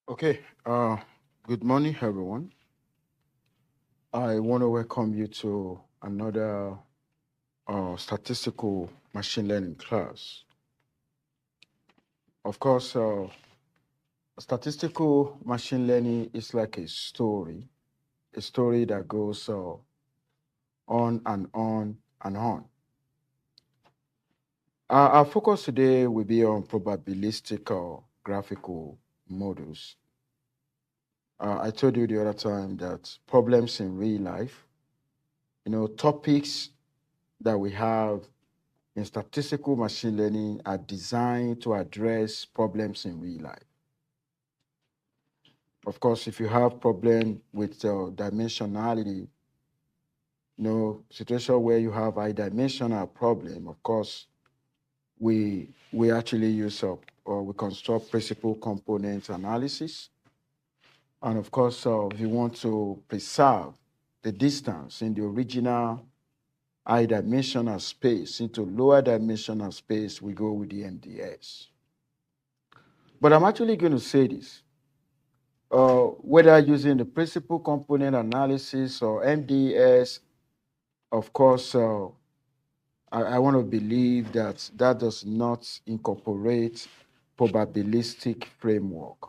Okay, good morning, everyone. I want to welcome you to another statistical machine learning class. Of course, statistical machine learning is like a story that goes on and on and on. Our focus today will be on probabilistic or graphical models. I told you the other time that problems in real life, topics that we have in statistical machine learning are designed to address problems in real life. Of course, if you have problem with dimensionality, situation where you have a dimensional problem, of course, we actually use or we construct principal component analysis. And of course, if you want to preserve the distance in the original high dimensional space into lower dimensional space, we go with the MDS. But I'm actually going to say this. Whether using the principal component analysis or MDS, of course, I want to believe that that does not incorporate probabilistic framework.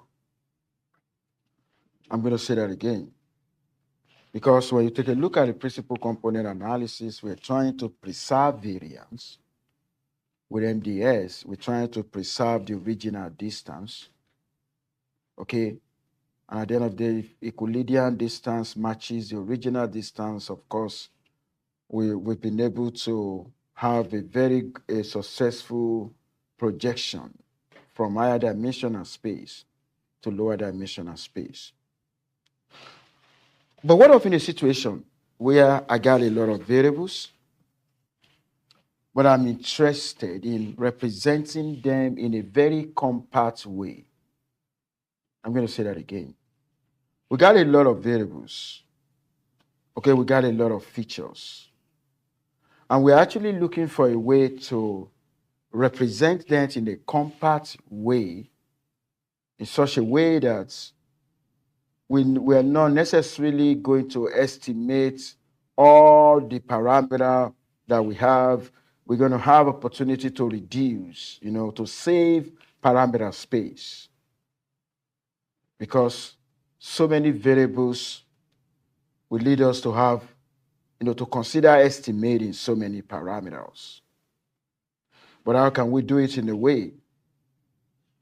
I'm going to say that again. Because when you take a look at the principal component analysis, we're trying to preserve variance. With MDS, we're trying to preserve the original distance. Okay, and at the end of the day, if Euclidean distance matches the original distance, of course, we've been able to have a successful projection from higher dimensional space to lower dimensional space. But what if in a situation where I got a lot of variables, but I'm interested in representing them in a very compact way? I'm going to say that again. We got a lot of variables. Okay, we got a lot of features. And we're actually looking for a way to represent that in a compact way, in such a way that we are not necessarily going to estimate all the parameter that we have. We're going to have opportunity to reduce, to save parameter space. Because so many variables will lead us to have, to consider estimating so many parameters. But how can we do it in a way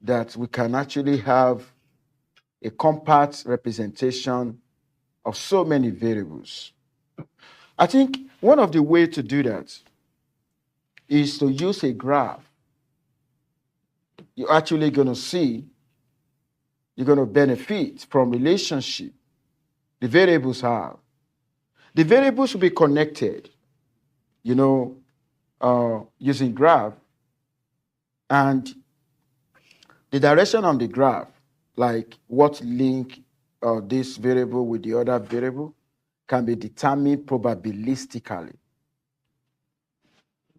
that we can actually have a compact representation of so many variables? I think one of the ways to do that is to use a graph. You're actually going to see, you're going to benefit from relationship the variables have. The variables will be connected, using graph, and the direction on the graph, like what link this variable with the other variable, can be determined probabilistically.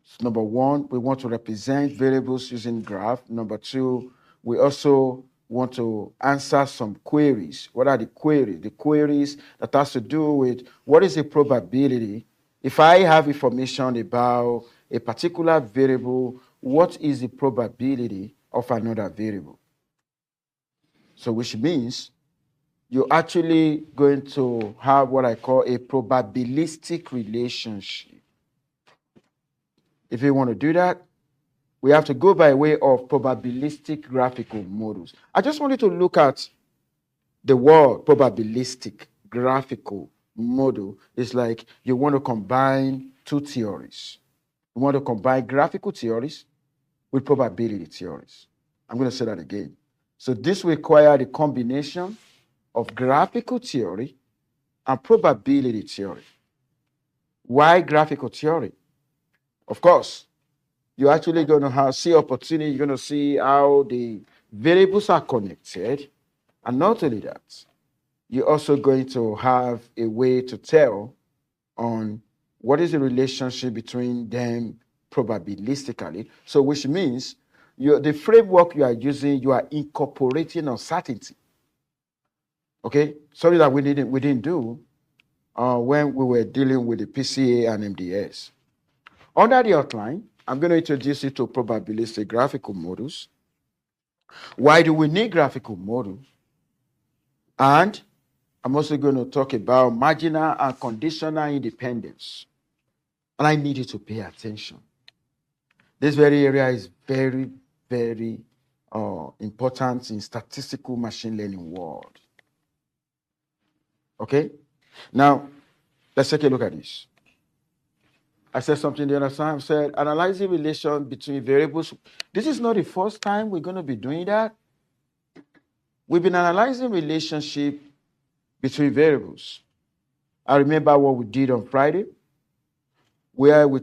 So number one, we want to represent variables using graph. Number two, we also want to answer some queries. What are the queries? The queries that has to do with what is the probability. If I have information about a particular variable, what is the probability of another variable? So which means you're actually going to have what I call a probabilistic relationship. If you want to do that, we have to go by way of probabilistic graphical models. I just wanted to look at the word probabilistic graphical model. It's like you want to combine two theories. You want to combine graphical theories with probability theories. I'm going to say that again. So this requires the combination of graphical theory and probability theory. Why graphical theory? Of course, you're actually going to see opportunity. You're going to see how the variables are connected. And not only that, you're also going to have a way to tell on what is the relationship between them probabilistically. So which means the framework you are using, you are incorporating uncertainty. Okay, something that we didn't do when we were dealing with the PCA and MDS. Under the outline, I'm going to introduce you to probabilistic graphical models. Why do we need graphical models? And I'm also going to talk about marginal and conditional independence. And I need you to pay attention. This very area is very, very important in statistical machine learning world. Okay? Now, let's take a look at this. I said something the other time. I said, analyzing relation between variables. This is not the first time we're going to be doing that. We've been analyzing relationship between variables. I remember what we did on Friday, where we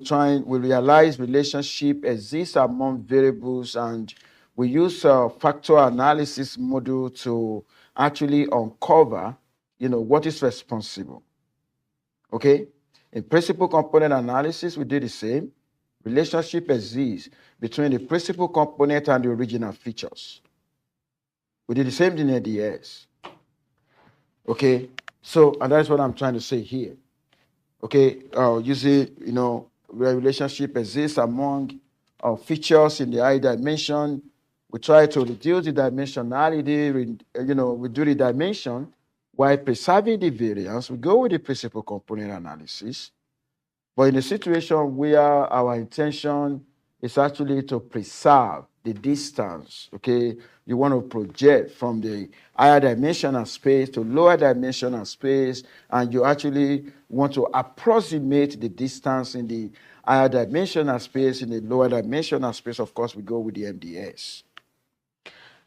realize relationship exists among variables, and we use a factor analysis model to actually uncover, what is responsible. Okay? In principal component analysis, we did the same. Relationship exists between the principal component and the original features. We did the same thing in ADS. Okay? So, and that's what I'm trying to say here. Okay? Using, relationship exists among features in the I dimension. We try to reduce the dimensionality, we do the dimension while preserving the variance. We go with the principal component analysis. But in a situation where our intention is actually to preserve the distance, okay, you want to project from the higher dimensional space to lower dimensional space, and you actually want to approximate the distance in the higher dimensional space, in the lower dimensional space, of course, we go with the MDS.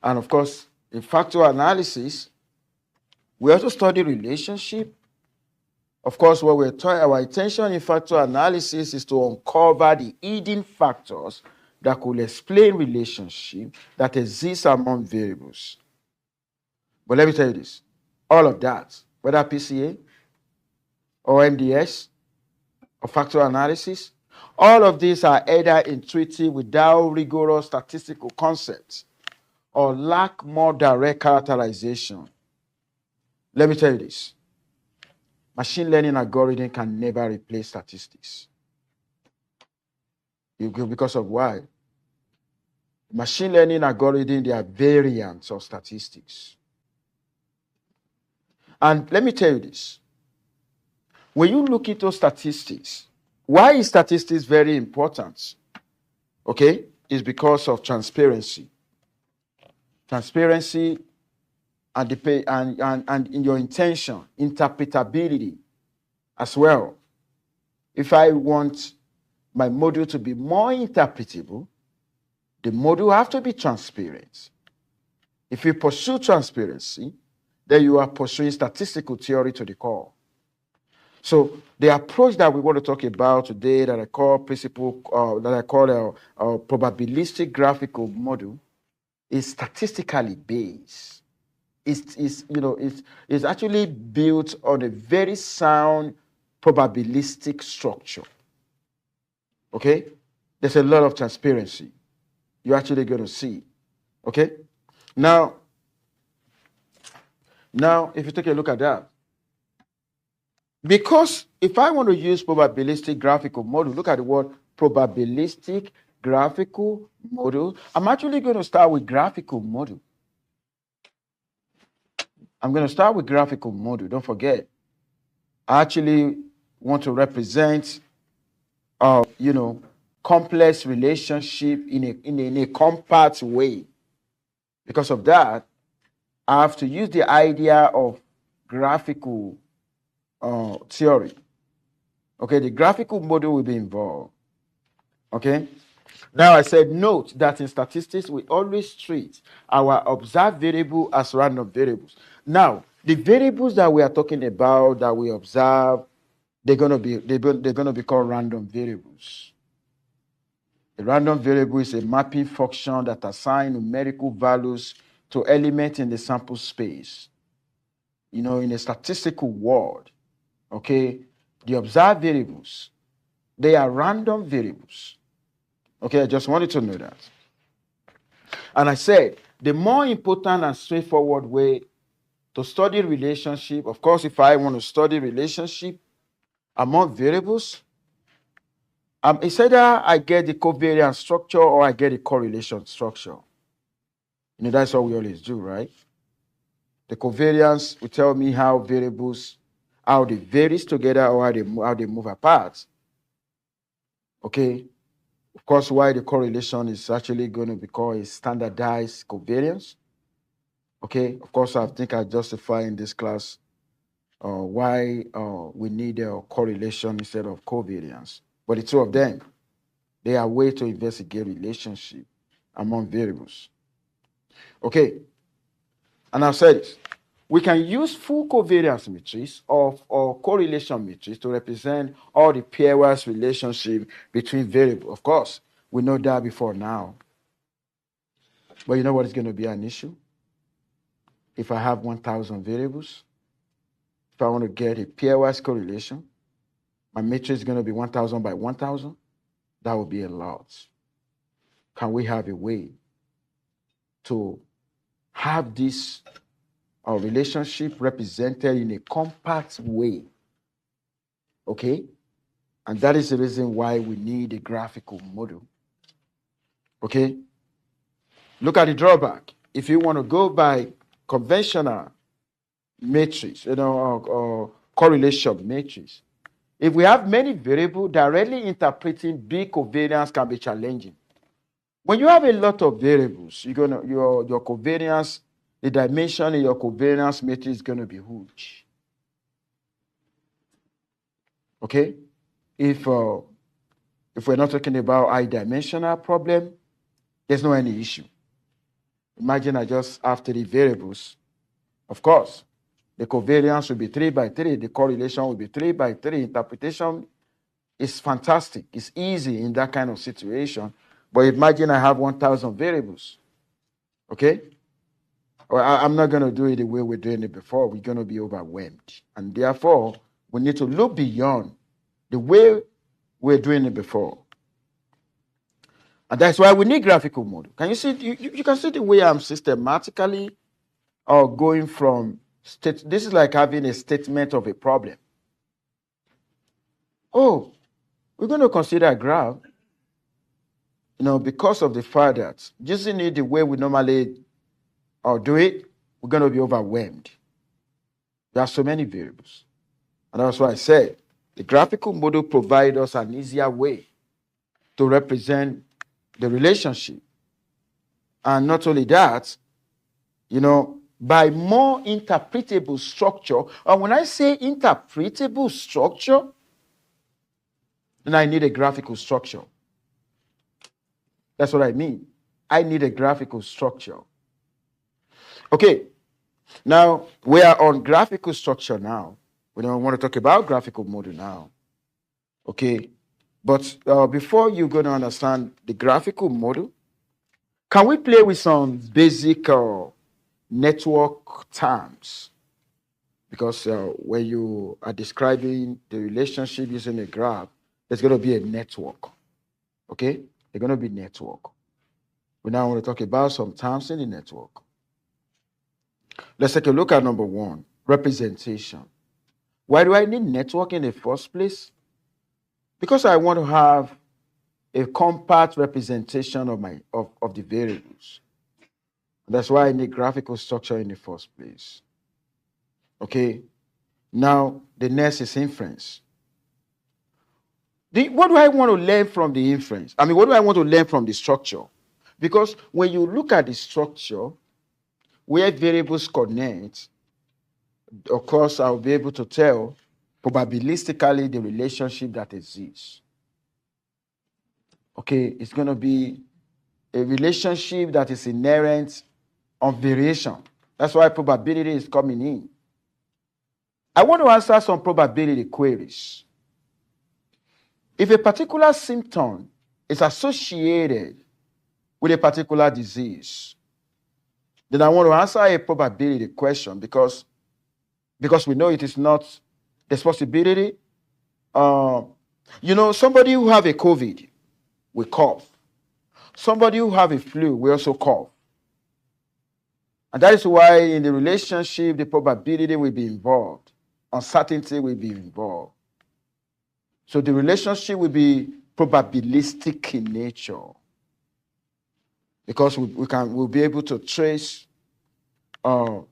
And of course, in factor analysis, we also study relationship. Of course, what our intention in factor analysis is to uncover the hidden factors that could explain relationship that exists among variables. But let me tell you this, all of that, whether PCA or MDS or factor analysis, all of these are either intuitive without rigorous statistical concepts or lack more direct characterization. Let me tell you this. Machine learning algorithm can never replace statistics. Because of why? Machine learning algorithm, they are variants of statistics. And let me tell you this. When you look into statistics, why is statistics very important? Okay? It's because of transparency. Transparency and in your intention, interpretability as well. If I want my model to be more interpretable, the model have to be transparent. If you pursue transparency, then you are pursuing statistical theory to the core. So the approach that we want to talk about today, that I call a probabilistic graphical model, is statistically based. It's actually built on a very sound probabilistic structure. Okay? There's a lot of transparency. You're actually going to see. Okay? Now, if you take a look at that, because if I want to use probabilistic graphical model, look at the word probabilistic graphical model. I'm actually going to start with graphical model. I'm going to start with graphical model. Don't forget, I actually want to represent, complex relationship in a compact way. Because of that, I have to use the idea of graphical theory. Okay, the graphical model will be involved. Okay. Now I said, note that in statistics, we always treat our observed variable as random variables. Now, the variables that we are talking about that we observe, they're gonna be called random variables. A random variable is a mapping function that assigns numerical values to elements in the sample space. In a statistical world, okay, the observed variables, they are random variables. Okay, I just wanted to know that. And I said, the more important and straightforward way to study relationship. Of course, if I want to study relationship among variables, it's either I get the covariance structure or I get the correlation structure. That's what we always do, right? The covariance will tell me how variables, how they varies together or how they move apart. Okay. Of course, why the correlation is actually going to be called a standardized covariance. Okay. Of course, I think I justify in this class why we need a correlation instead of covariance. But the two of them, they are way to investigate relationship among variables. Okay. And I've said this. We can use full covariance matrix or correlation matrix to represent all the pairwise relationship between variables. Of course, we know that before now. But you know what is going to be an issue? If I have 1,000 variables, if I want to get a pairwise correlation, my matrix is going to be 1,000 by 1,000. That would be a lot. Can we have a way to have this relationship represented in a compact way? Okay? And that is the reason why we need a graphical model. Okay? Look at the drawback. If you want to go by conventional matrix, or correlation matrix, if we have many variables, directly interpreting big covariance can be challenging. When you have a lot of variables, your covariance, the dimension in your covariance matrix is going to be huge. Okay? If we're not talking about high-dimensional problem, there's no any issue. Imagine I just have 3 variables. Of course, the covariance will be 3 by 3. The correlation will be 3 by 3. Interpretation is fantastic. It's easy in that kind of situation. But imagine I have 1,000 variables. Okay? Well, I'm not going to do it the way we're doing it before. We're going to be overwhelmed. And therefore, we need to look beyond the way we're doing it before. And that's why we need graphical model. Can you see? You can see the way I'm systematically going from state. This is like having a statement of a problem. Oh, we're going to consider a graph. Because of the fact that using it the way we normally do it, we're going to be overwhelmed. There are so many variables. And that's why I said the graphical model provides us an easier way to represent the relationship. And not only that, by more interpretable structure. And when I say interpretable structure, then I need a graphical structure. That's what I mean. I need a graphical structure. Okay. Now, we are on graphical structure now. We don't want to talk about graphical model now. Okay. But before you're going to understand the graphical model, can we play with some basic network terms? Because when you are describing the relationship using a graph, there's going to be a network. Okay? There's going to be network. We now want to talk about some terms in the network. Let's take a look at number 1, representation. Why do I need network in the first place? Because I want to have a compact representation of the variables. That's why I need graphical structure in the first place. Okay. Now, the next is inference. What do I want to learn from the inference? What do I want to learn from the structure? Because when you look at the structure, where variables connect, of course, I'll be able to tell probabilistically the relationship that exists. Okay, it's going to be a relationship that is inherent on variation. That's why probability is coming in. I want to answer some probability queries. If a particular symptom is associated with a particular disease, then I want to answer a probability question because we know it is not, there's possibility. Somebody who have a COVID will cough. Somebody who have a flu will also cough. And that is why in the relationship, the probability will be involved. Uncertainty will be involved. So the relationship will be probabilistic in nature. Because we'll be able to trace, so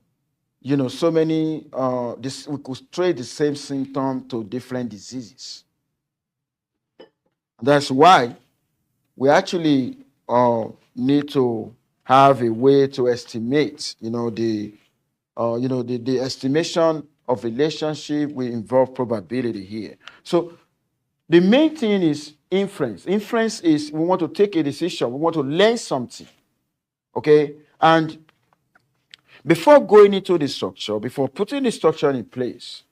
many, we could trace the same symptom to different diseases. That's why we actually need to have a way to estimate, the estimation of relationship will involve probability here. So the main thing is inference. Inference is we want to take a decision, we want to learn something, okay? And before going into the structure, before putting the structure in place,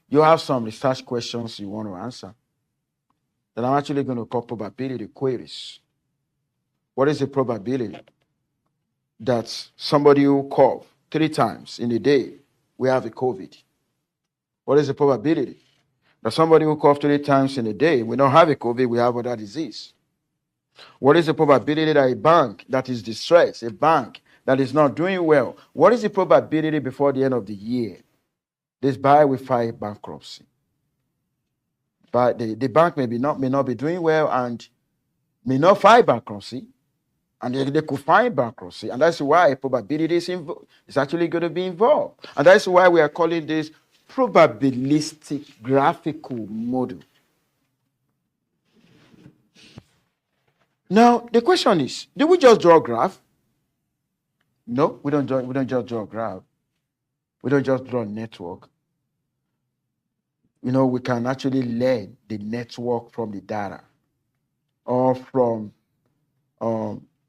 you have some research questions you want to answer that I'm actually going to call probability queries. What is the probability that somebody will cough 3 times in a day will have a COVID? What is the probability that somebody will cough 3 times in a day will not have a COVID, will have other disease? What is the probability that a bank that is distressed, a bank that is not doing well, what is the probability before the end of the year this buyer will file bankruptcy? But the bank may not be doing well and may not file bankruptcy, and they could find bankruptcy. And that's why probability is actually going to be involved. And that's why we are calling this probabilistic graphical model. Now, the question is, do we just draw a graph? No, we don't just draw a graph. We don't just draw a network. We can actually learn the network from the data or from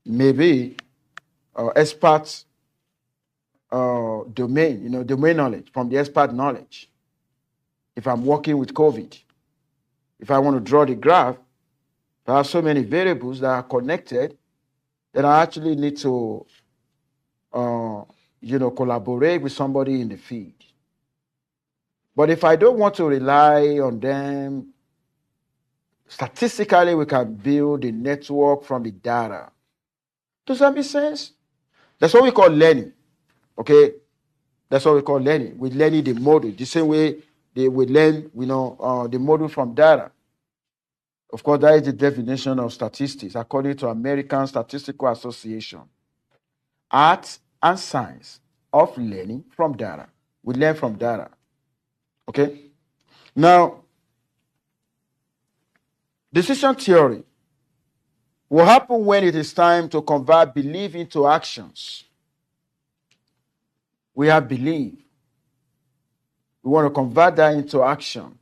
maybe expert domain, domain knowledge, from the expert knowledge. If I'm working with COVID, if I want to draw the graph, there are so many variables that are connected that I actually need to, collaborate with somebody in the field. But if I don't want to rely on them, statistically, we can build a network from the data. Does that make sense? That's what we call learning. Okay? That's what we call learning. We're learning the model. The same way we learn, the model from data. Of course, that is the definition of statistics according to American Statistical Association. Art and science of learning from data. We learn from data. Okay? Now, decision theory will happen when it is time to convert belief into actions. We have belief. We want to convert that into action.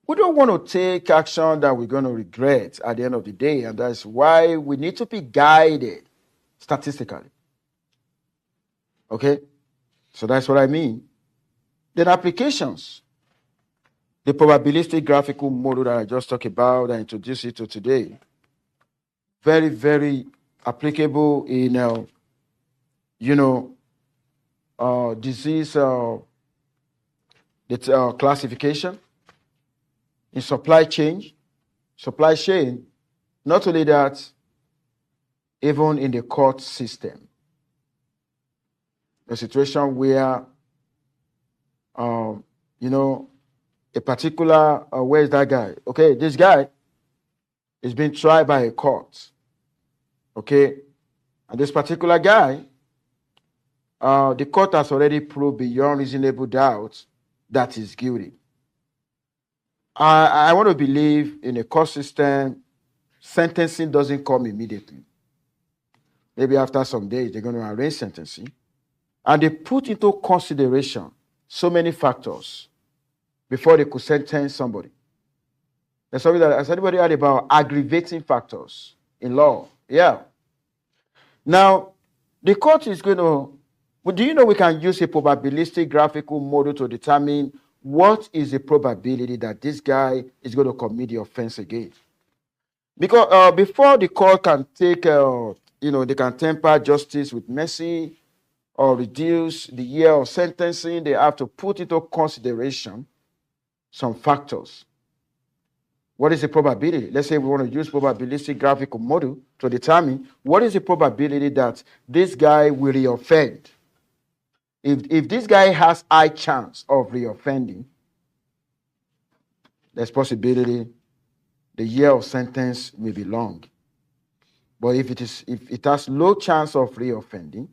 We don't want to take action that we're going to regret at the end of the day, and that's why we need to be guided statistically. Okay? So that's what I mean. Then applications. The probabilistic graphical model that I just talked about and introduced you to today. Very, very applicable in, disease classification, in supply chain. Supply chain, not only that, even in the court system. A situation where, a particular, where is that guy? Okay, this guy is being tried by a court. Okay, and this particular guy, the court has already proved beyond reasonable doubt that he's guilty. I want to believe in a court system, sentencing doesn't come immediately. Maybe after some days, they're going to arrange sentencing. And they put into consideration so many factors before they could sentence somebody. There's something that, has anybody heard about aggravating factors in law? Yeah. Now, the court is going to, but do you know we can use a probabilistic graphical model to determine what is the probability that this guy is going to commit the offense again? Because before the court can take, they can temper justice with mercy or reduce the year of sentencing, they have to put into consideration some factors. What is the probability? Let's say we want to use probabilistic graphical model to determine what is the probability that this guy will reoffend. If this guy has high chance of reoffending, there's possibility the year of sentence may be long. But if it has low chance of reoffending,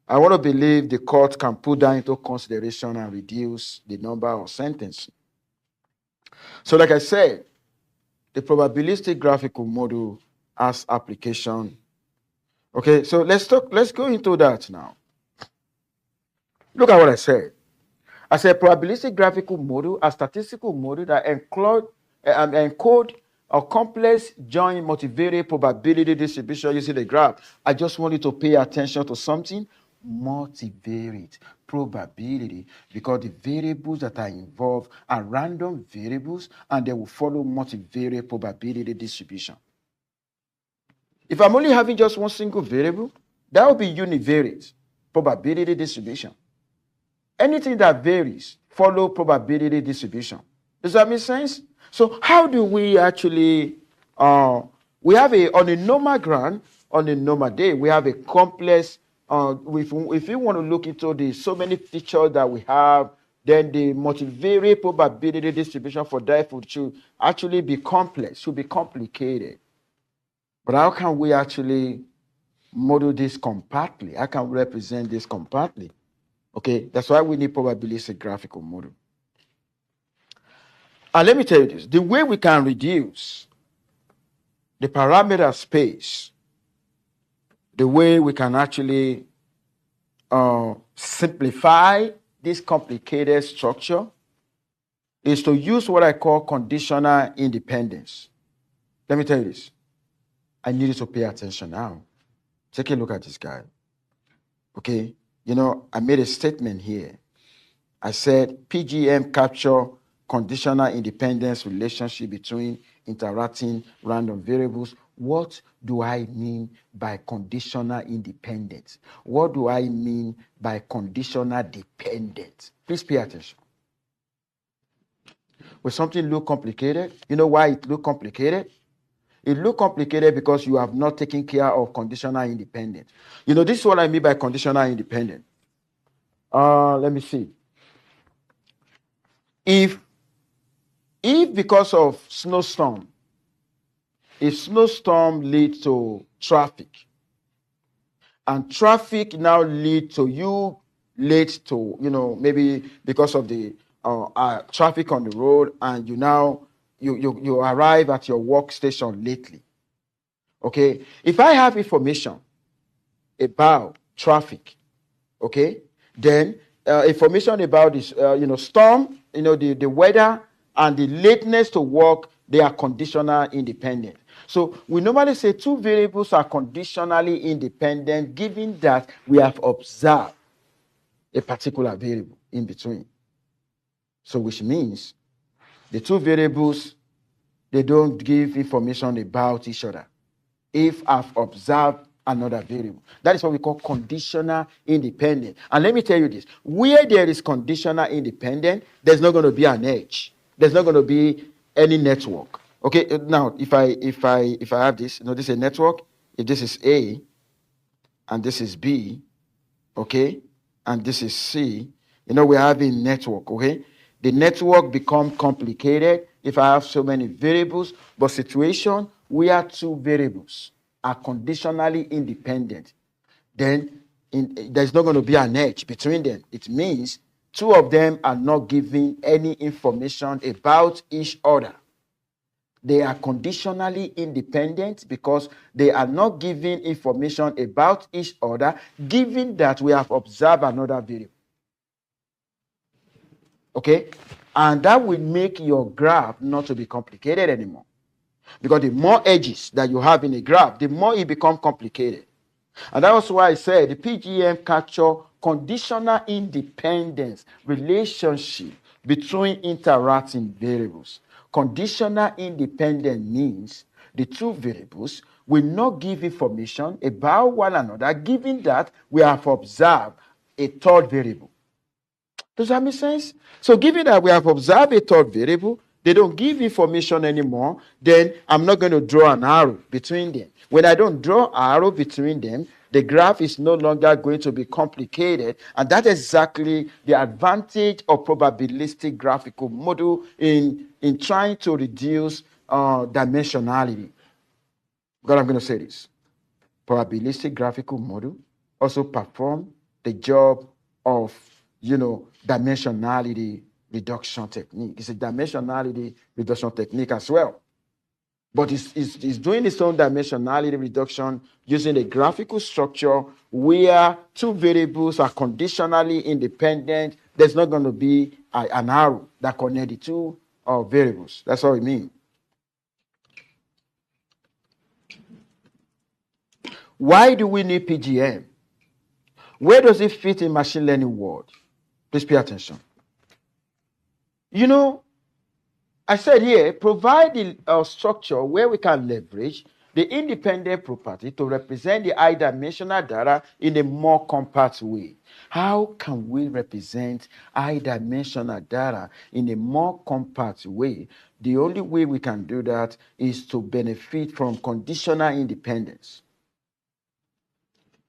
I want to believe the court can put that into consideration and reduce the number of sentences. So like I said, the probabilistic graphical model has application. Okay, so let's go into that now. Look at what I said. I said probabilistic graphical model, a statistical model that encode a complex joint multivariate probability distribution using the graph. I just want you to pay attention to something. Multivariate probability, because the variables that are involved are random variables and they will follow multivariate probability distribution. If I'm only having just one single variable, that will be univariate probability distribution. Anything that varies follow probability distribution. Does that make sense? So how do we actually, we have on a normal ground, on a normal day, we have a complex, if you want to look into the so many features that we have, then the multivariate probability distribution for that should actually be complex, should be complicated. But how can we actually model this compactly? How can we represent this compactly? Okay, that's why we need probabilistic graphical model. And let me tell you this, the way we can reduce the parameter space, the way we can actually simplify this complicated structure is to use what I call conditional independence. Let me tell you this. I need you to pay attention now. Take a look at this guy. Okay, you know, I made a statement here. I said PGM capture conditional independence relationship between interacting random variables. What do I mean by conditional independence? What do I mean by conditional dependence? Please pay attention. When something look complicated, you know why it look complicated? It look complicated because you have not taken care of conditional independence. You know, this is what I mean by conditional independence. Let me see. If because of snowstorm, if snowstorm leads to traffic, and traffic now leads to you late to, you know, maybe because of the traffic on the road, and you arrive at your workstation lately. Okay, if I have information about traffic, okay, then information about this, storm, the weather and the lateness to work, they are conditional independent. So we normally say two variables are conditionally independent, given that we have observed a particular variable in between. So which means the two variables, they don't give information about each other if I've observed another variable. That is what we call conditional independent. And let me tell you this, where there is conditional independent, there's not going to be an edge. There's not going to be any network. Okay, now if I have this, this is a network. If this is A and this is B, okay, and this is C, we're having network, okay? The network become complicated if I have so many variables, but situation where two variables are conditionally independent, then there's not going to be an edge between them. It means two of them are not giving any information about each other. They are conditionally independent because they are not giving information about each other, given that we have observed another variable. Okay? And that will make your graph not to be complicated anymore. Because the more edges that you have in a graph, the more it becomes complicated. And that was why I said the PGM capture conditional independence relationship between interacting variables. Conditional independent means the two variables will not give information about one another, given that we have observed a third variable. Does that make sense? So given that we have observed a third variable, they don't give information anymore, then I'm not going to draw an arrow between them. When I don't draw an arrow between them, the graph is no longer going to be complicated. And that's exactly the advantage of probabilistic graphical model in trying to reduce dimensionality. But I'm going to say this. Probabilistic graphical model also perform the job of, dimensionality reduction technique. It's a dimensionality reduction technique as well. But it's doing its own dimensionality reduction using a graphical structure where two variables are conditionally independent. There's not going to be an arrow that connects the two variables. That's all it means. Why do we need PGM? Where does it fit in machine learning world? Please pay attention. I said here, provide a structure where we can leverage the independent property to represent the high-dimensional data in a more compact way. How can we represent high-dimensional data in a more compact way? The only way we can do that is to benefit from conditional independence.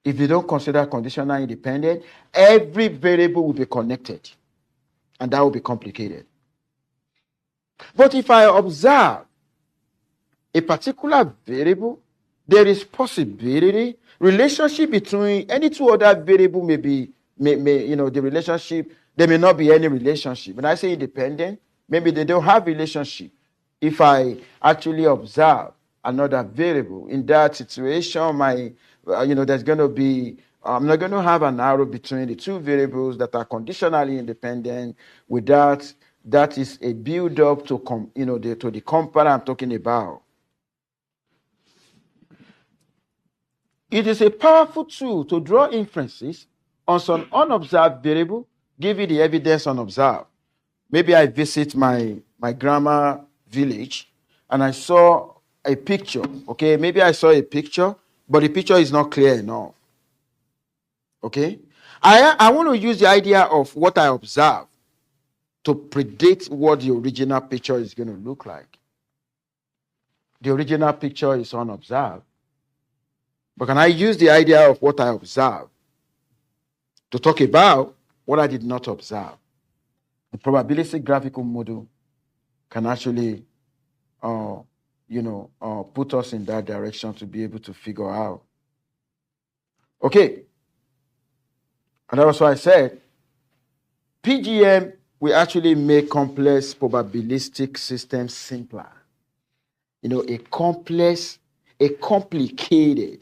If you don't consider conditional independence, every variable will be connected, and that will be complicated. But if I observe a particular variable, there is possibility relationship between any two other variable may the relationship, there may not be any relationship. When I say independent, maybe they don't have relationship. If I actually observe another variable, in that situation, there's going to be, I'm not going to have an arrow between the two variables that are conditionally independent. Without that is a build-up to to the compare I'm talking about. It is a powerful tool to draw inferences on some unobserved variable, give you the evidence unobserved. Maybe I visit my grandma village and I saw a picture. Okay, maybe I saw a picture, but the picture is not clear enough. Okay, I want to use the idea of what I observe to predict what the original picture is going to look like. The original picture is unobserved. But can I use the idea of what I observe to talk about what I did not observe? The probabilistic graphical model can actually, put us in that direction to be able to figure out. Okay. And that was why I said PGM will actually make complex probabilistic systems simpler. A complicated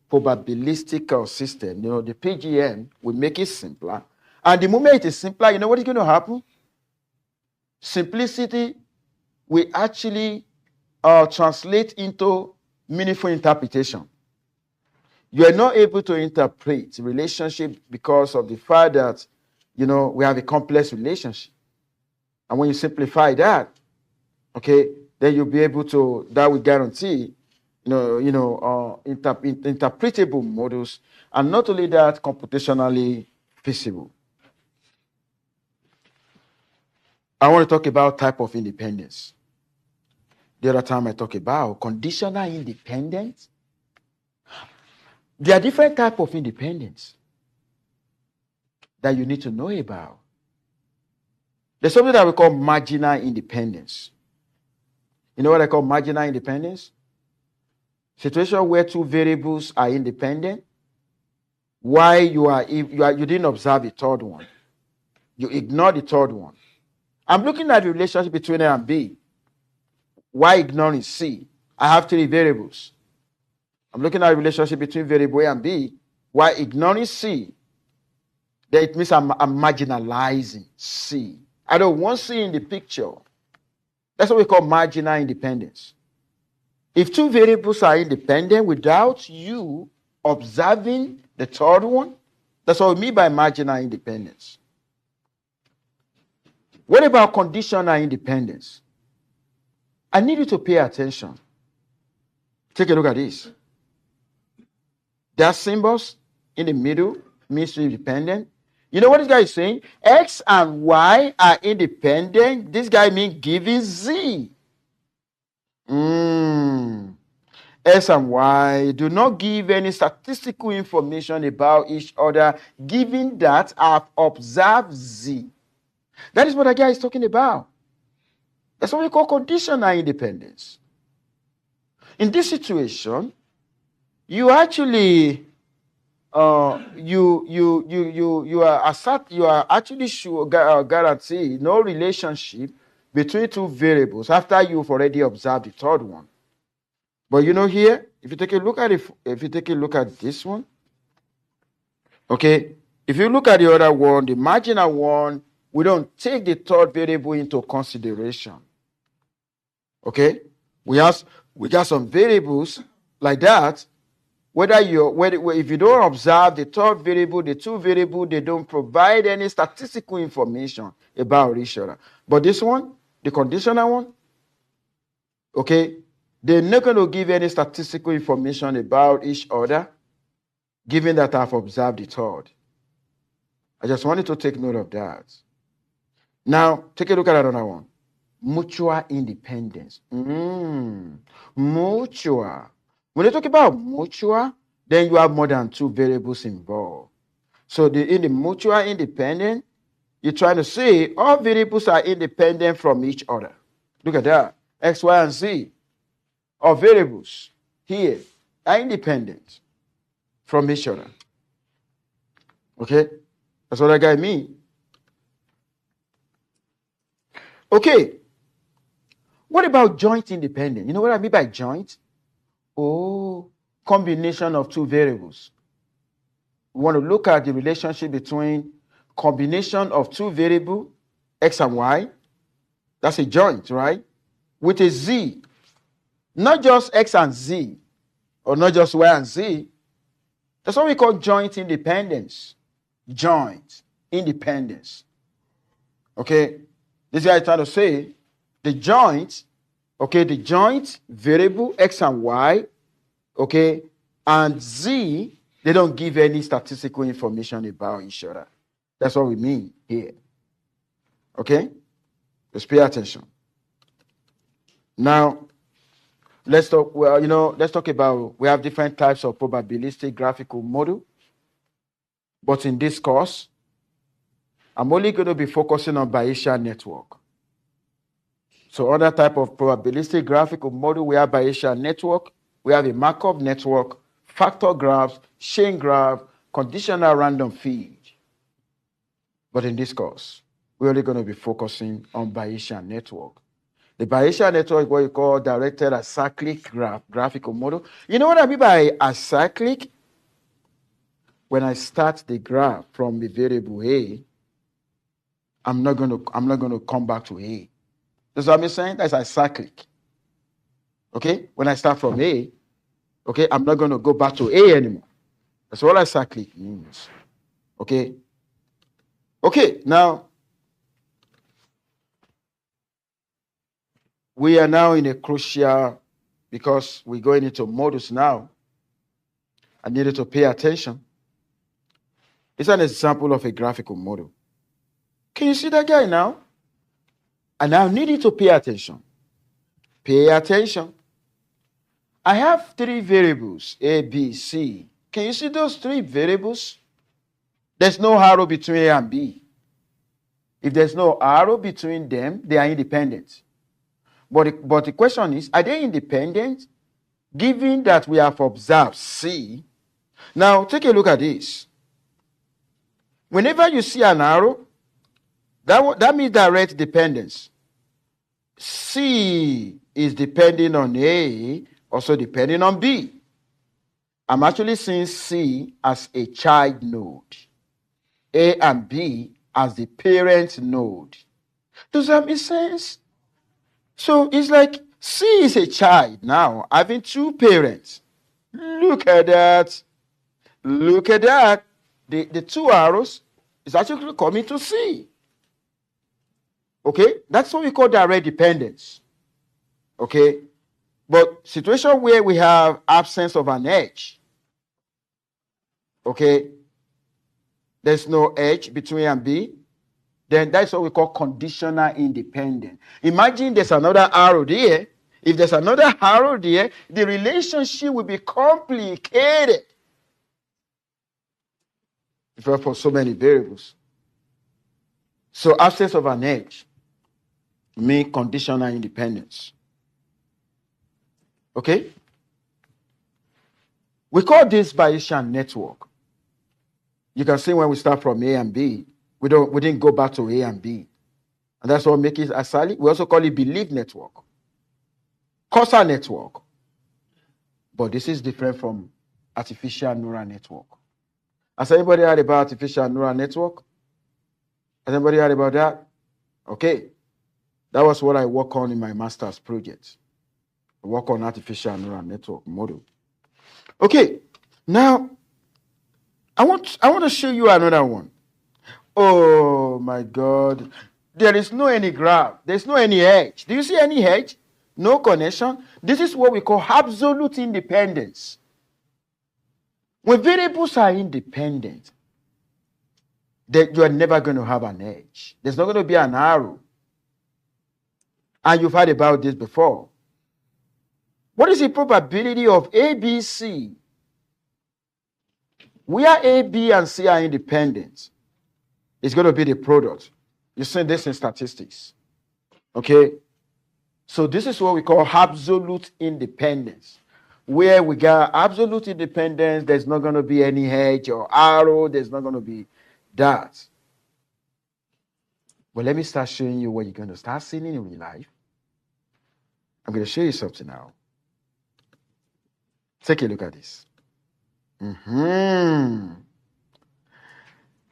probabilistic system, the PGM will make it simpler. And the moment it is simpler, what is going to happen? Simplicity will actually translate into meaningful interpretation. You are not able to interpret relationship because of the fact that, we have a complex relationship. And when you simplify that, okay, then you'll be able to, that will guarantee, interpretable models, and not only that, computationally feasible. I want to talk about type of independence. The other time I talk about conditional independence. There are different types of independence that you need to know about. There's something that we call marginal independence. You know what I call marginal independence? Situation where two variables are independent. Why you didn't observe the third one. You ignore the third one. I'm looking at the relationship between A and B. Why ignoring C? I have three variables. I'm looking at the relationship between variable A and B. Why ignoring C? Then it means I'm marginalizing C. I don't want C in the picture. That's what we call marginal independence. If two variables are independent without you observing the third one, that's what we mean by marginal independence. What about conditional independence? I need you to pay attention. Take a look at this. There are symbols in the middle, means independent. You know what this guy is saying? X and Y are independent. This guy means giving Z. S and Y do not give any statistical information about each other, given that I've observed Z. That is what the guy is talking about. That's what we call conditional independence. In this situation, you actually you are actually sure guarantee no relationship between two variables after you've already observed the third one. But you know here, if you take a look at it, if you take a look at this one, okay, if you look at the other one, the marginal one, we don't take the third variable into consideration. Okay, we got some variables like that. If you don't observe the third variable, the two variables, they don't provide any statistical information about each other. But this one, the conditional one, okay, they're not going to give any statistical information about each other, given that I've observed the third. I just wanted to take note of that. Now, take a look at another one. Mutual independence. Mutual. When you talk about mutual, then you have more than two variables involved. So in the mutual independent, you're trying to say all variables are independent from each other. Look at that. X, Y, and Z. All variables here are independent from each other. Okay? That's what that guy means. Okay. What about joint independent? You know what I mean by joint? Oh, combination of two variables. We want to look at the relationship between combination of two variables, X and Y. That's a joint, right? With a Z. Not just X and Z, or not just Y and Z. That's what we call joint independence. Joint independence. Okay? This guy is trying to say the joint, okay, the joint variable X and Y, okay, and Z, they don't give any statistical information about each other. That's what we mean here. Okay? Just pay attention. Now, let's talk about, we have different types of probabilistic graphical model. But in this course, I'm only going to be focusing on Bayesian network. So other type of probabilistic graphical model, we have Bayesian network, we have a Markov network, factor graphs, chain graph, conditional random feed. But in this course, we're only going to be focusing on Bayesian network. The Bayesian network is what you call directed acyclic graphical model. You know what I mean by acyclic? When I start the graph from the variable A, I'm not going to come back to A. That's what I'm saying? That's acyclic. Okay? When I start from A, okay, I'm not going to go back to A anymore. That's what acyclic means. Okay? Okay, now we are now in a crucial, because we're going into models now. I needed to pay attention. It's an example of a graphical model. Can you see that guy now? I now need you to pay attention. Pay attention. I have three variables, A, B, C. Can you see those three variables? There's no arrow between A and B. If there's no arrow between them, they are independent. But the question is, are they independent? Given that we have observed C. Now, take a look at this. Whenever you see an arrow, that means direct dependence. C is depending on A, also depending on B. I'm actually seeing C as a child node. A and B as the parent node. Does that make sense? So it's like C is a child now, having two parents. Look at that. Look at that. The two arrows is actually coming to C. Okay? That's what we call direct dependence. Okay? But situation where we have absence of an edge. Okay? there's no edge between A and B, then that's what we call conditional independent. Imagine there's another arrow there. If there's another arrow there, the relationship will be complicated for so many variables. So absence of an edge means conditional independence. Okay? We call this Bayesian network. You can see when we start from A and B, we didn't go back to A and B. And that's what makes it asali. We also call it belief network, causal network. But this is different from artificial neural network. Has anybody heard about artificial neural network? Has anybody heard about that? Okay. That was what I work on in my master's project. I work on artificial neural network model. Okay. Now, I want to show you another one. Oh my God. There is no any graph. There's no any edge. Do you see any edge? No connection. This is what we call absolute independence. When variables are independent, then you are never going to have an edge. There's not going to be an arrow. And you've heard about this before. What is the probability of A, B, C? Where A, B, and C are independent, it's going to be the product. You see this in statistics. Okay? So this is what we call absolute independence. Where we got absolute independence, there's not going to be any edge or arrow. There's not going to be that. But let me start showing you what you're going to start seeing in real life. I'm going to show you something now. Take a look at this.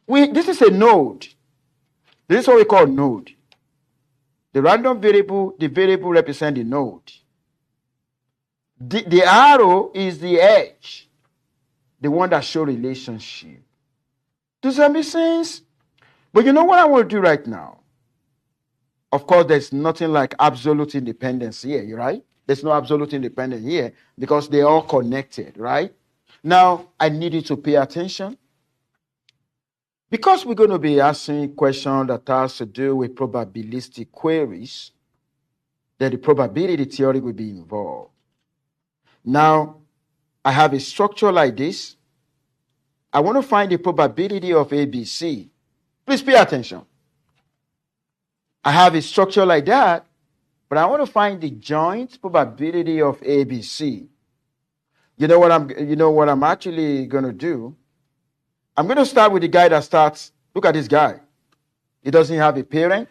This is a node. This is what we call node. The random variable, the variable represents the node. The arrow is the edge, the one that shows relationship. Does that make sense? But you know what I want to do right now? Of course, there's nothing like absolute independence here, right? There's no absolute independence here because they're all connected, right? Now, I need you to pay attention. Because we're going to be asking questions that has to do with probabilistic queries, then the probability theory will be involved. Now, I have a structure like this. I want to find the probability of ABC. Please pay attention. I have a structure like that, but I want to find the joint probability of ABC. You know what I'm actually going to do? I'm going to start with the guy that starts. Look at this guy. He doesn't have a parent.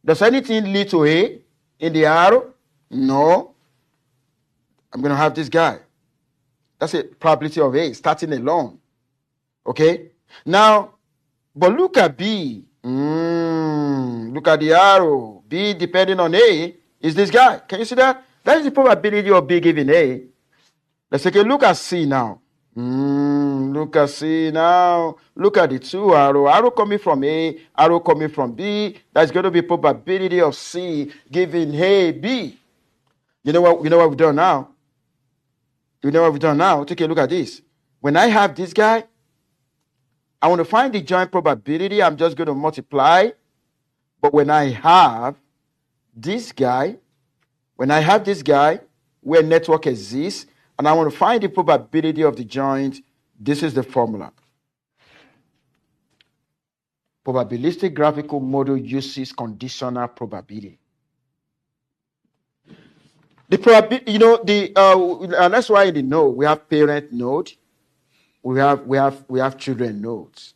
Does anything lead to A in the arrow? No. I'm going to have this guy. That's a probability of A starting alone. Okay? Now, but look at B. Look at the arrow. B depending on A is this guy. Can you see that? That is the probability of B given A. Let's take a look at C now. Look at C now. Look at the two arrow. Arrow coming from A, arrow coming from B. That's going to be probability of C given A, B. You know what we've done now? You know what we've done now? Take a look at this. When I have this guy, I want to find the joint probability. I'm just going to multiply. But when I have this guy, where network exists, and I want to find the probability of the joint, this is the formula. Probabilistic graphical model uses conditional probability. The probability, and that's why in the node we have parent node, we have children nodes.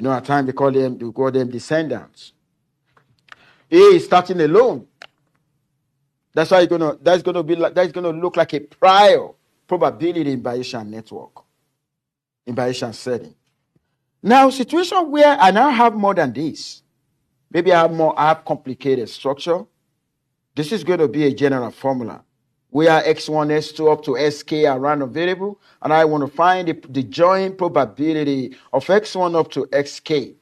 At times we call them descendants. A is starting alone. That's why that's gonna look like a prior probability in Bayesian network, in Bayesian setting. Now, situation where I now have more than this, maybe I have complicated structure. This is going to be a general formula where x1, x2 up to sk are random variable, and I want to find the joint probability of x1 up to xk.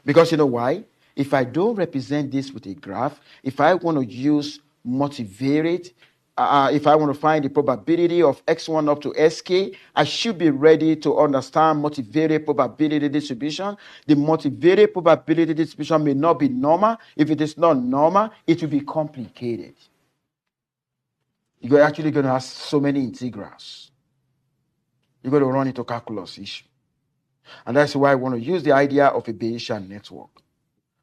Because you know why? If I don't represent this with a graph, if I want to use multivariate, if I want to find the probability of x1 up to sk, I should be ready to understand multivariate probability distribution. The multivariate probability distribution may not be normal. If it is not normal, it will be complicated. You're actually going to have so many integrals. You're going to run into calculus issue. And that's why I want to use the idea of a Bayesian network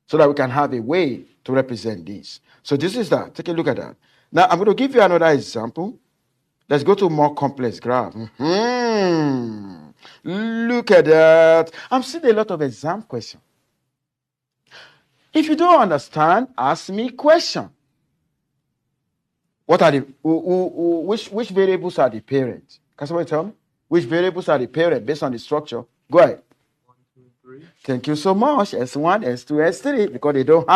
so that we can have a way to represent this. So this is that. Take a look at that. Now, I'm going to give you another example. Let's go to a more complex graph. Look at that. I'm seeing a lot of exam questions. If you don't understand, ask me question. What are the which variables are the parents? Can somebody tell me? Which variables are the parent based on the structure? Go ahead. 1, 2, 3. Thank you so much. S1, S2, S3, because they don't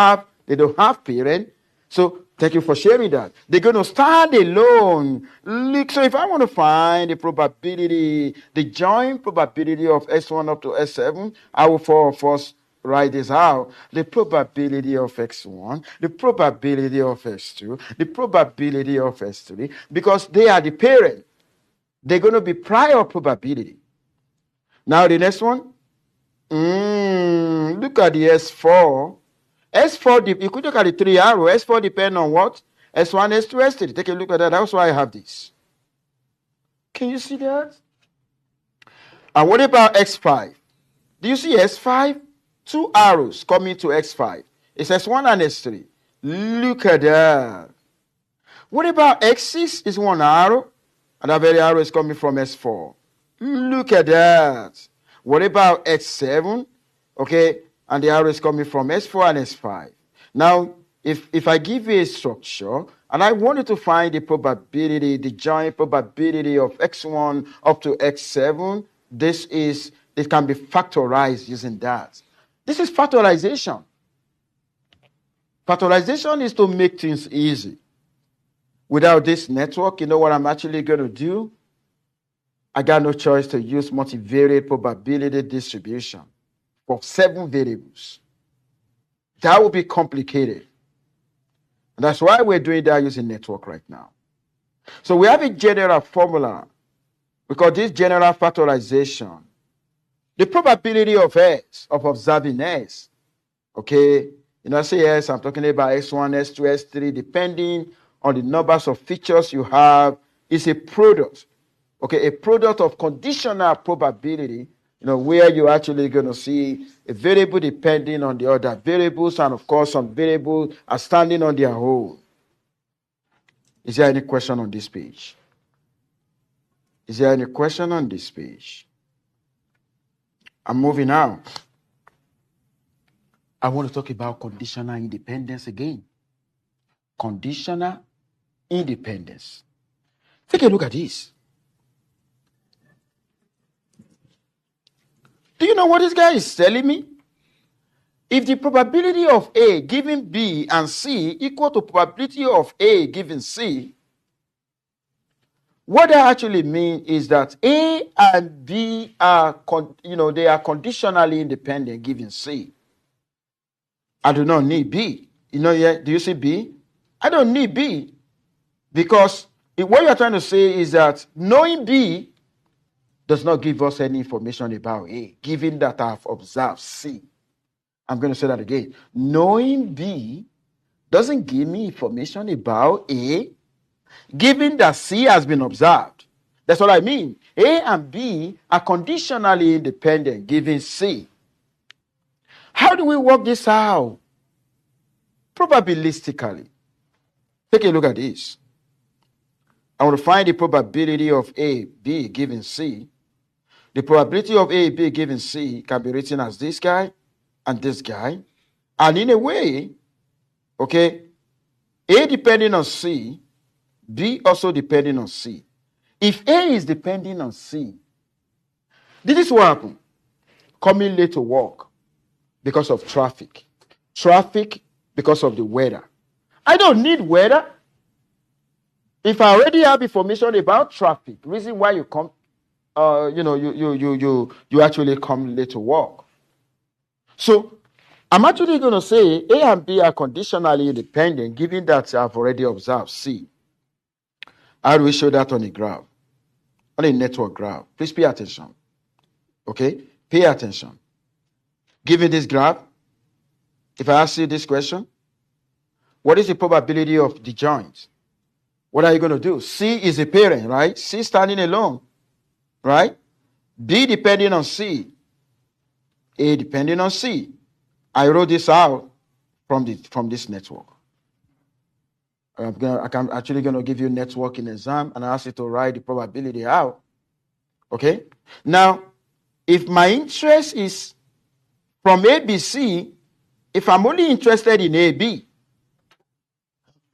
have parent. So thank you for sharing that. They're going to stand alone. Look, so if I want to find the probability, the joint probability of S1 up to S7, I will first write this out. The probability of X1, the probability of S2, the probability of S3, because they are the parent. They're going to be prior probability. Now the next one. Look at the S4. S4, you could look at the 3 arrow. S4 depend on what? S1, S2, S3. Take a look at that. That's why I have this. Can you see that? And what about X5? Do you see S5? 2 arrows coming to X5. It's S1 and S3. Look at that. What about X6? It's 1 arrow. And that very arrow is coming from S4. Look at that. What about X7? Okay, and the arrow is coming from S4 and S5. Now, if I give you a structure, and I wanted to find the probability, the joint probability of X1 up to X7, it can be factorized using that. This is factorization. Factorization is to make things easy. Without this network, you know what I'm actually going to do? I got no choice to use multivariate probability distribution for 7 variables. That would be complicated. And that's why we're doing that using network right now. So we have a general formula. We call this general factorization. The probability of S, of observing S, okay? I say S, I'm talking about S1, S2, S3, depending on the numbers of features you have, is a product. Okay, a product of conditional probability, where you're actually going to see a variable depending on the other variables, and of course, some variables are standing on their own. Is there any question on this page? Is there any question on this page? I'm moving now. I want to talk about conditional independence again. Conditional independence. Take a look at this. Do you know what this guy is telling me? If the probability of A given B and C equal to probability of A given C, what that actually means is that A and B are, they are conditionally independent given C. I do not need B. Do you see B? I don't need B, because what you're trying to say is that knowing B does not give us any information about A, given that I've observed C. I'm going to say that again. Knowing B doesn't give me information about A, given that C has been observed. That's what I mean. A and B are conditionally independent, given C. How do we work this out? Probabilistically. Take a look at this. I want to find the probability of A, B given C. The probability of A, B given C can be written as this guy and this guy. And in a way, okay, A depending on C, B also depending on C. If A is depending on C, this is what happened. Coming late to work because of traffic. Traffic because of the weather. I don't need weather. If I already have information about traffic, reason why you come, you actually come late to work. So I'm actually going to say A and B are conditionally independent, given that I've already observed C. How do we show that on a graph? On a network graph. Please pay attention. Okay? Pay attention. Give me this graph. If I ask you this question, what is the probability of the joint? What are you going to do? C is a parent, right? C standing alone, right? B depending on C. A depending on C. I wrote this out from this network. I'm actually going to give you a networking exam and I ask you to write the probability out. Okay? Now, if my interest is from ABC, if I'm only interested in AB,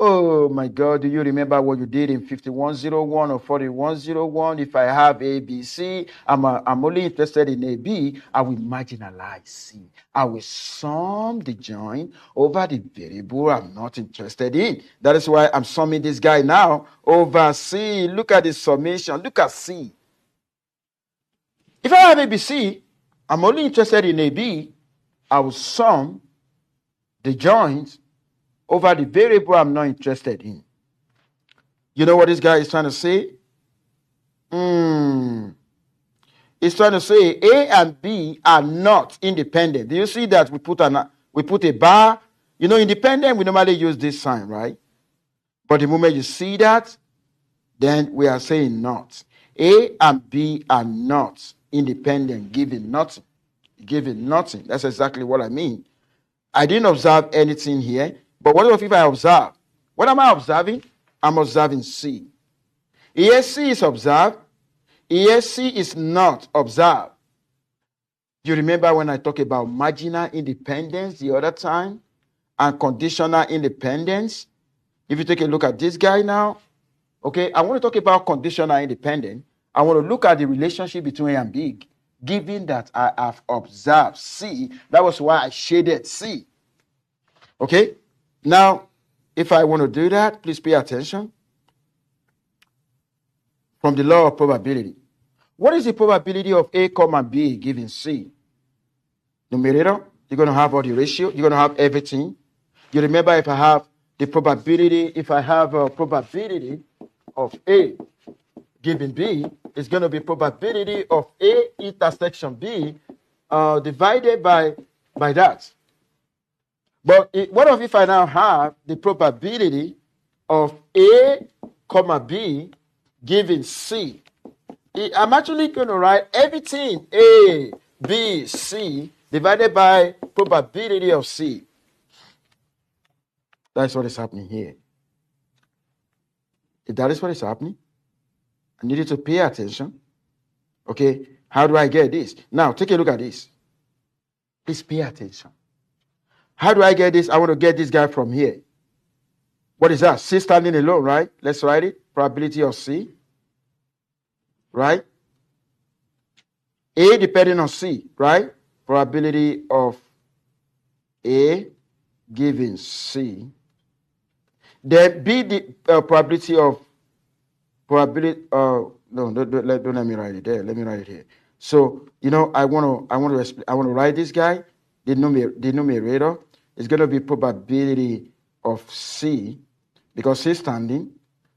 oh my God, do you remember what you did in 5101 or 4101? If I have ABC, I'm only interested in AB, I will marginalize C. I will sum the joint over the variable I'm not interested in. That is why I'm summing this guy now over C. Look at the summation. Look at C. If I have ABC, I'm only interested in AB, I will sum the joint over the variable I'm not interested in. You know what this guy is trying to say? He's trying to say A and B are not independent. Do you see that we put a bar? You know, independent, we normally use this sign, right? But the moment you see that, then we are saying not. A and B are not independent, giving nothing. Giving nothing. That's exactly what I mean. I didn't observe anything here, but what if I observe? What am I observing? I'm observing C. Here C is observed. Here C is not observed. You remember when I talked about marginal independence the other time and conditional independence? If you take a look at this guy now, okay, I want to talk about conditional independence. I want to look at the relationship between A and B, given that I have observed C. That was why I shaded C. Okay? Now, if I want to do that, please pay attention. From the law of probability. What is the probability of A, comma B given C? Numerator, you're going to have all the ratio. You're going to have everything. You remember if I have the probability, if I have a probability of A given B, it's going to be probability of A intersection B divided by that. But what if I now have the probability of A, comma B given C? I'm actually going to write everything A, B, C divided by probability of C. That's what is happening here. If that is what is happening, I need you to pay attention. Okay, how do I get this? Now, take a look at this. Please pay attention. How do I get this? I want to get this guy from here. What is that? C standing alone, right? Let's write it. Probability of C. Right? A depending on C, right? Probability of A given C. Then B the probability of probability. No, don't let me write it there. Let me write it here. So you know, I want to write this guy. The numerator is going to be probability of C because C standing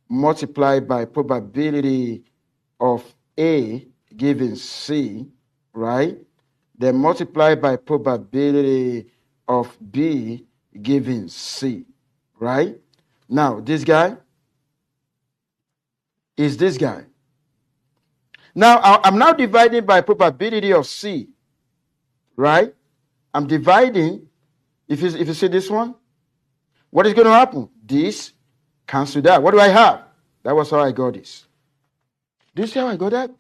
multiplied by probability of A given C, right? Then multiplied by probability of B given C, right? Now, this guy is this guy. Now, I'm now dividing by probability of C, right? I'm dividing. If you see this one, what is going to happen? This cancel that. What do I have? That was how I got this. Do you see how I got that?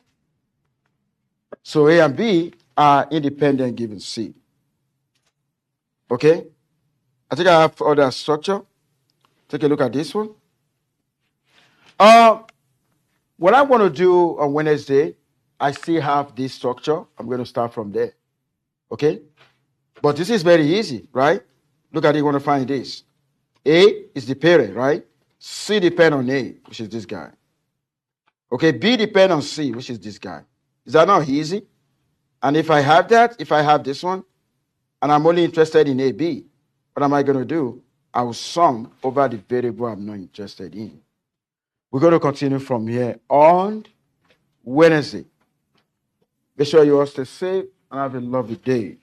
So A and B are independent given C. Okay? I think I have other structure. Take a look at this one. What I want to do on Wednesday, I still have this structure. I'm going to start from there. Okay? But this is very easy, right? Look at it, you want to find this. A is the parent, right? C depends on A, which is this guy. Okay, B depends on C, which is this guy. Is that not easy? And if I have that, if I have this one, and I'm only interested in AB, what am I going to do? I will sum over the variable I'm not interested in. We're going to continue from here on Wednesday. Make sure you all stay safe and have a lovely day.